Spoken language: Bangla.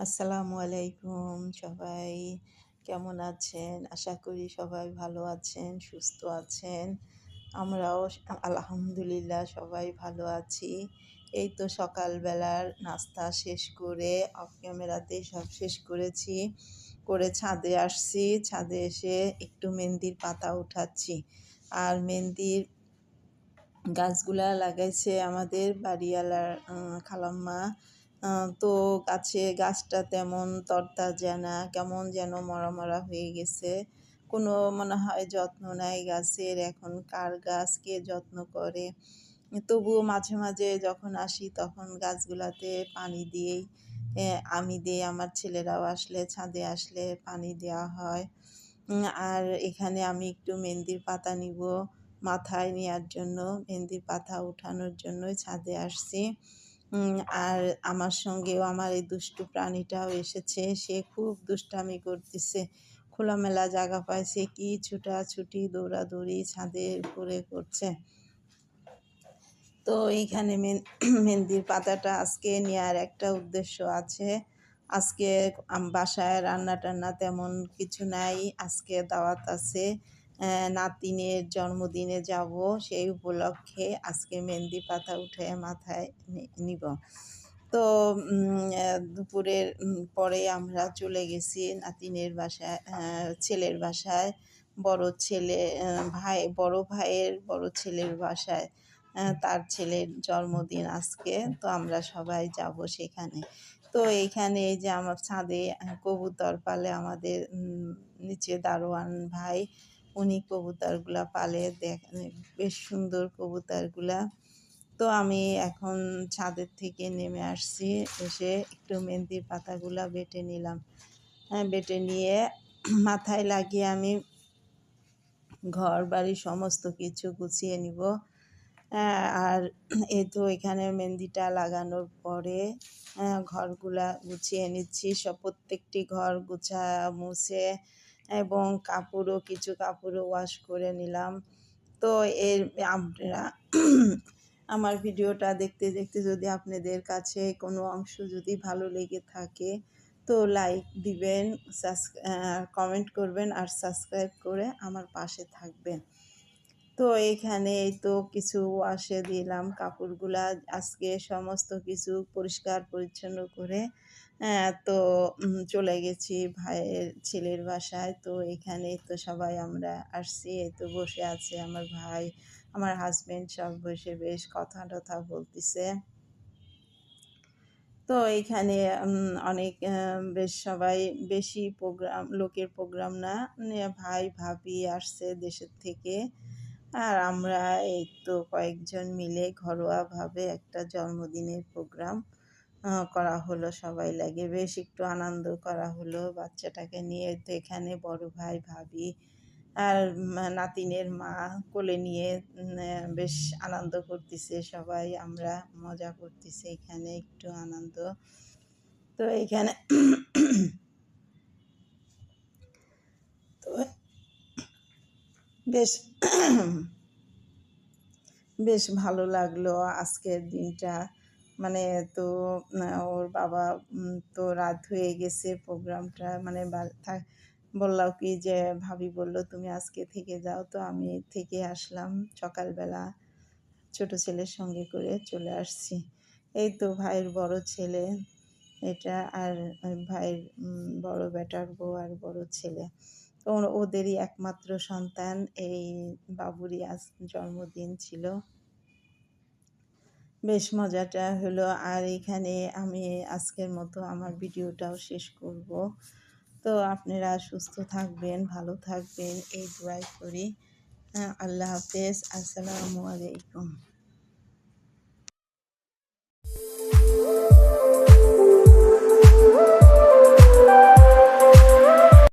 আসসালামু আলাইকুম সবাই কেমন আছেন? আশা করি সবাই ভালো আছেন, সুস্থ আছেন। আমরাও আলহামদুলিল্লাহ সবাই ভালো আছি। এই তো সকালবেলার নাস্তা শেষ করে অফ ক্যামেরাতেই সব শেষ করেছি। করে ছাদে আসছি। ছাদে এসে একটু মেহেন্দির পাতা উঠাচ্ছি। আর মেহেন্দির গাছগুলা লাগাইছে আমাদের বাড়িওয়ালার খালাম্মা। তো গাছটা তেমন তরতাজা না, কেমন যেন মরা, মরা হয়ে গেছে। কোনো মনে হয় যত্ন নাই গাছের। এখন কার গাছ কে যত্ন করে? তবুও মাঝে, মাঝে যখন আসি তখন গাছগুলাতে পানি দিই। আমি দেই, আমার ছেলেরাও আসলে ছাদে আসলে পানি দেওয়া হয়। আর এখানে আমি একটু মেহেন্দির পাতা নিব মাথায় নেয়ার জন্য, মেহেন্দির পাতা উঠানোর জন্যই ছাদে আসছি। আর আমার সঙ্গেও আমার এই দুষ্টু প্রাণীটাও এসেছে। সে খুব দুষ্টামি করতেছে। খোলামেলা জায়গা পাইছে, কি ছুটাছুটি দৌড়াদৌড়ি ছাদের উপরে করছে। তো এইখানে মেহেন্দির পাতাটা আজকে নেয়ার একটা উদ্দেশ্য আছে। আজকে বাসায় রান্না-টান্না তেমন কিছু নাই। আজকে দাওয়াত আছে। নাতিনের জন্মদিনে যাব, সেই উপলক্ষে আজকে মেহেন্দি পাতা উঠে মাথায় নিব। তো দুপুরের পরে আমরা চলে গেছি নাতিনের বাসায়, ছেলের বাসায়। বড় ছেলে বড় ভাইয়ের বড় ছেলের বাসায়। তার ছেলের জন্মদিন আজকে। তো আমরা সবাই যাব সেখানে। তো এইখানে এই যে আমার ছাদে কবুতর পালে আমাদের নিচে দারোয়ান ভাই। উনি কবুতরগুলা পালে, বেশ সুন্দর কবুতরগুলা। তো আমি এখন ছাদের থেকে নেমে আসছি। এসে একটু মেহেন্দির পাতাগুলা বেটে নিলাম। বেটে নিয়ে মাথায় লাগিয়ে আমি ঘর বাড়ি সমস্ত কিছু গুছিয়ে নিব। আর এই তো এখানে মেহেন্দিটা লাগানোর পরে ঘরগুলা গুছিয়ে নিচ্ছি। প্রত্যেকটি ঘর মুছে এবং কিছু কাপড়ও ওয়াশ করে নিলাম। তো আপনারা আমার ভিডিওটা দেখতে দেখতে যদি আপনাদের কাছে কোনো অংশ যদি ভালো লেগে থাকে তো লাইক দিবেন, কমেন্ট করবেন আর সাবস্ক্রাইব করে আমার পাশে থাকবেন। তো এইখানে এই তো কিছু ওয়াশে দিলাম কাপড়গুলা। আজকে সমস্ত কিছু পরিষ্কার পরিচ্ছন্ন করে তো চলে গেছি ভাইয়ের ছেলের বাসায়। তো এখানে তো সবাই আমরা আসছি। এই তো বসে আছে আমার ভাই, আমার হাজবেন্ড, সব বসে বেশ কথা-টথা বলতেছে। তো এইখানে অনেক বেশ সবাই, বেশি লোকের প্রোগ্রাম না, ভাই ভাবি আসছে দেশের থেকে। আর আমরা এই তো কয়েকজন মিলে ঘরোয়াভাবে একটা জন্মদিনের প্রোগ্রাম করা হলো সবাই লাগে। বেশ একটু আনন্দ করা হলো বাচ্চাটাকে নিয়ে। তো এখানে বড় ভাই, ভাবি আর নাতিনের মা কোলে নিয়ে বেশ আনন্দ করতেছে সবাই। আমরা মজা করতেছি এখানে একটু আনন্দ। তো এইখানে তো বেশ বেশ ভালো লাগলো আজকের দিনটা। মানে তো ওর বাবা তো রাত হয়ে গেছে প্রোগ্রামটা মানে বললাম কি যে ভাবি বলল তুমি আজকে থেকে যাও। তো আমি থেকে আসলাম সকালবেলা, ছোট ছেলের সঙ্গে করে চলে আসছি। এই তো ভাইয়ের বড় ছেলে এটা, আর ভাইয়ের বড় বেটার বউ আর বড় ছেলে। তো ওদেরই একমাত্র সন্তান, এই বাবুরই আজ জন্মদিন ছিল। বেশ মজাটা হলো। আর এখানে আমি আজকের মতো আমার ভিডিওটাও শেষ করব। তো আপনারা সুস্থ থাকবেন, ভালো থাকবেন এই দোয়াই করি। আল্লাহ হাফেজ। আসসালামু আলাইকুম।